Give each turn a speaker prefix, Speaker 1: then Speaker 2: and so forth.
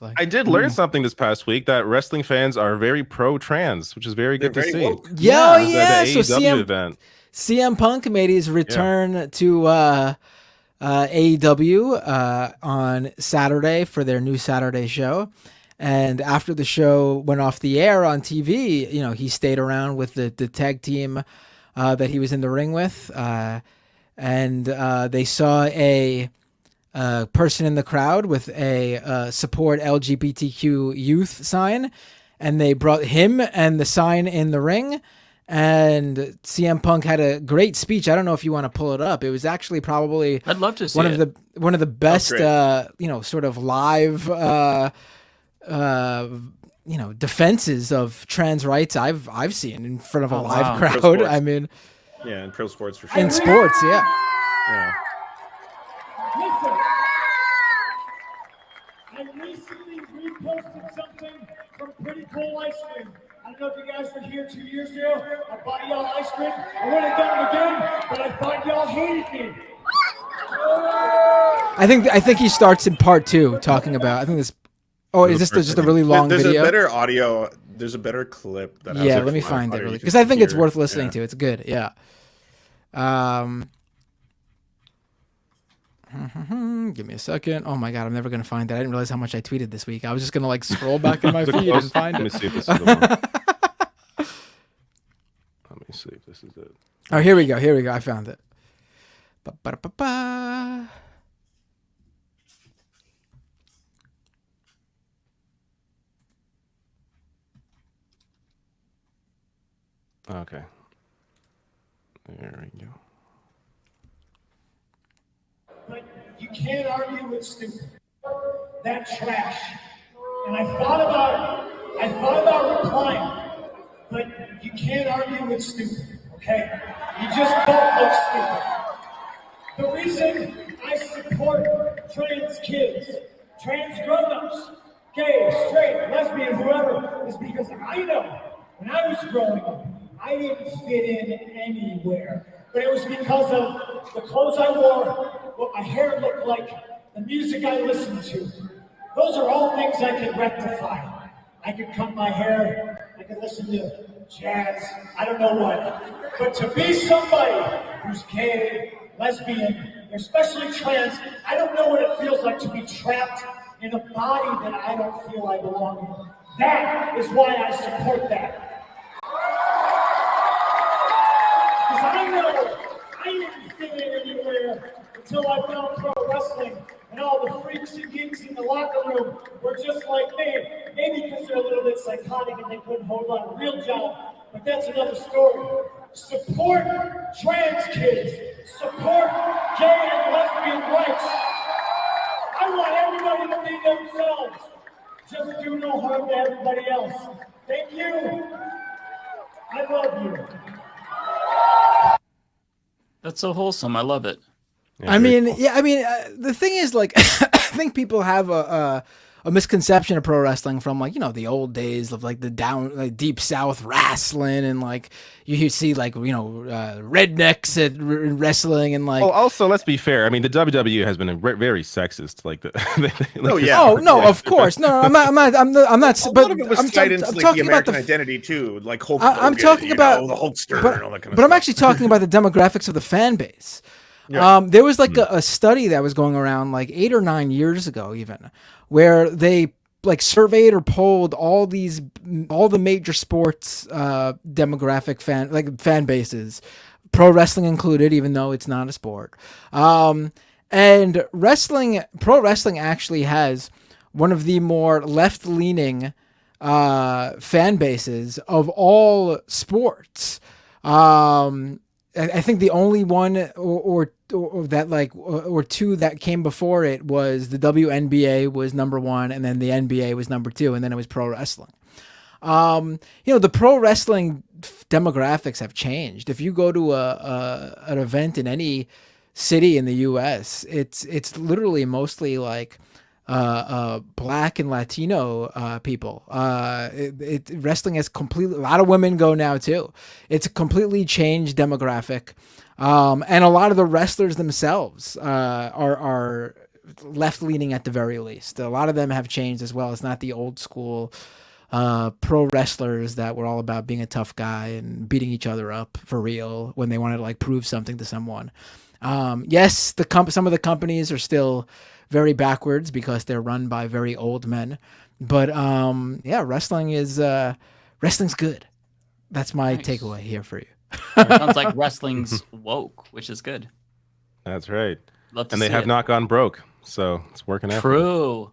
Speaker 1: I did learn something this past week that wrestling fans are very pro-trans, which is very good to see.
Speaker 2: Woke.
Speaker 3: Yeah,
Speaker 1: The
Speaker 3: So
Speaker 1: AEW event.
Speaker 3: CM Punk made his return to AEW on Saturday for their new Saturday show. And after the show went off the air on TV, he stayed around with the tag team that he was in the ring with. And they saw a person in the crowd with a support LGBTQ youth sign. And they brought him and the sign in the ring. And CM Punk had a great speech. I don't know if you want to pull it up. It was actually probably
Speaker 4: I'd love to see
Speaker 3: one of the best sort of live defenses of trans rights I've seen in front of a live crowd. I mean,
Speaker 2: in pro sports for sure.
Speaker 3: In sports, yeah.
Speaker 5: Listen, I recently reposted something from Pretty Cool Ice Cream. I don't know if you guys were here 2 years ago. I bought y'all ice cream. I would have done it again, but I thought y'all hated me.
Speaker 3: I think he starts in part 2 talking about. I think this. Oh, is this just a really long
Speaker 2: video?
Speaker 3: There's
Speaker 2: a better audio. There's a better clip. That
Speaker 3: let me find it really because I think it's worth listening to. It's good. Yeah. Give me a second. Oh my god, I'm never gonna find that. I didn't realize how much I tweeted this week. I was just gonna scroll back in my feed and find it.
Speaker 1: Let me see if this is the one. Let me see if this is it.
Speaker 3: Oh, here we go. I found it. Ba-ba-da-ba-ba.
Speaker 1: Okay. There we go.
Speaker 5: But you can't argue with stupid. That trash. And I thought about replying, but you can't argue with stupid, okay? You just don't look stupid. The reason I support trans kids, trans grown-ups, gay, straight, lesbian, whoever, is because I know when I was growing up, I didn't fit in anywhere. But it was because of the clothes I wore, what my hair looked like, the music I listened to. Those are all things I could rectify. I could cut my hair, I could listen to jazz, I don't know what. But to be somebody who's gay, lesbian, especially trans, I don't know what it feels like to be trapped in a body that I don't feel I belong in. That is why I support that. Because I know I didn't fit in anywhere until I found pro wrestling, and all the freaks and geeks in the locker room were just like me. Maybe because they're a little bit psychotic and they couldn't hold on a real job, but that's another story. Support trans kids. Support gay and lesbian rights. I want everybody to be themselves. Just do no harm to everybody else. Thank you. I love you.
Speaker 4: That's so wholesome. I love it.
Speaker 1: Yeah,
Speaker 3: the thing is, I think people have a misconception of pro wrestling from the old days of the deep south wrestling and you see rednecks at wrestling and
Speaker 1: also let's be fair. I mean, the WWE has been very sexist.
Speaker 3: Of course, no, I'm not. I'm not.
Speaker 2: A
Speaker 3: But
Speaker 2: lot of it was
Speaker 3: I'm
Speaker 2: tied into
Speaker 3: talking
Speaker 2: the
Speaker 3: about
Speaker 2: American identity too, like Hulk
Speaker 3: I'm
Speaker 2: Hogan,
Speaker 3: talking about
Speaker 2: the Hulkster
Speaker 3: but,
Speaker 2: and all that kind of
Speaker 3: but I'm
Speaker 2: stuff.
Speaker 3: actually talking about the demographics of the fan base.
Speaker 2: Yeah.
Speaker 3: There was a study that was going around 8 or 9 years ago, even, where they surveyed or polled all the major sports demographic fan bases, pro wrestling included, even though it's not a sport. And pro wrestling actually has one of the more left leaning fan bases of all sports. I think the only one or two that came before it was the WNBA was number 1, and then the NBA was number 2, and then it was pro wrestling. The pro wrestling demographics have changed. If you go to an event in any city in the U.S., it's literally mostly Black and Latino people. Wrestling has completely, a lot of women go now too. It's a completely changed demographic. And a lot of the wrestlers themselves are left leaning at the very least. A lot of them have changed as well. It's not the old school pro wrestlers that were all about being a tough guy and beating each other up for real when they wanted to like prove something to someone. Yes, some of the companies are still very backwards because they're run by very old men. But yeah, wrestling's good. That's my
Speaker 4: Nice.
Speaker 3: takeaway here for you.
Speaker 4: Sounds like wrestling's woke, which is good.
Speaker 1: That's right.
Speaker 4: Love to
Speaker 1: And they
Speaker 4: see
Speaker 1: have
Speaker 4: it.
Speaker 1: not gone broke, so it's working out.
Speaker 4: True.